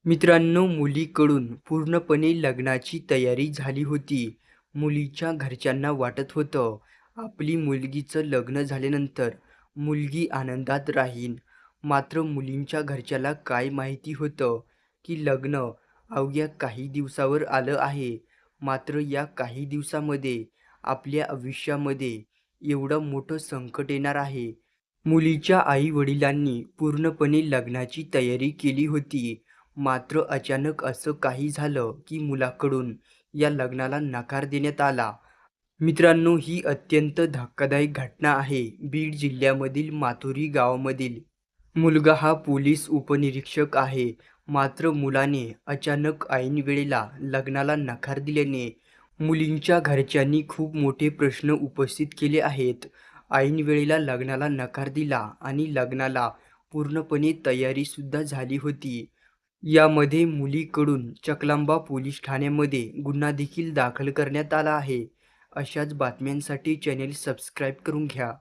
मित्रांनो, मुलीकडून पूर्णपणे लग्नाची तयारी झाली होती. मुलीच्या घरच्यांना वाटत होतं, आपली मुलगीचं लग्न झाल्यानंतर मुलगी आनंदात राहील. मात्र मुलींच्या घरच्याला काय माहिती होतं, की लग्न अवघ्या काही दिवसावर आलं आहे. मात्र या काही दिवसामध्ये आपल्या आयुष्यामध्ये एवढं मोठं संकट येणार आहे. मुलीच्या आई-वडिलांनी पूर्णपणे लग्नाची तयारी केली होती. मात्र अचानक असं काही झालं, की मुलाकडून या लग्नाला नकार देण्यात आला. मित्रांनो, ही अत्यंत धक्कादायक घटना आहे. बीड जिल्ह्यामधील माथुरी गावामधील. मुलगा हा पोलीस उपनिरीक्षक आहे. मात्र मुलाने अचानक ऐन वेळेला लग्नाला नकार दिल्याने मुलींच्या घरच्यांनी खूप मोठे प्रश्न उपस्थित केले आहेत. ऐन वेळेला लग्नाला नकार दिला आणि लग्नाला पूर्णपणे तयारीसुद्धा झाली होती. यामध्ये मुलीकडून चकलांबा पोलीस ठाण्यामध्ये गुन्हा देखील दाखल करण्यात आला आहे. अशाच बातम्यांसाठी चॅनेल सबस्क्राईब करून घ्या.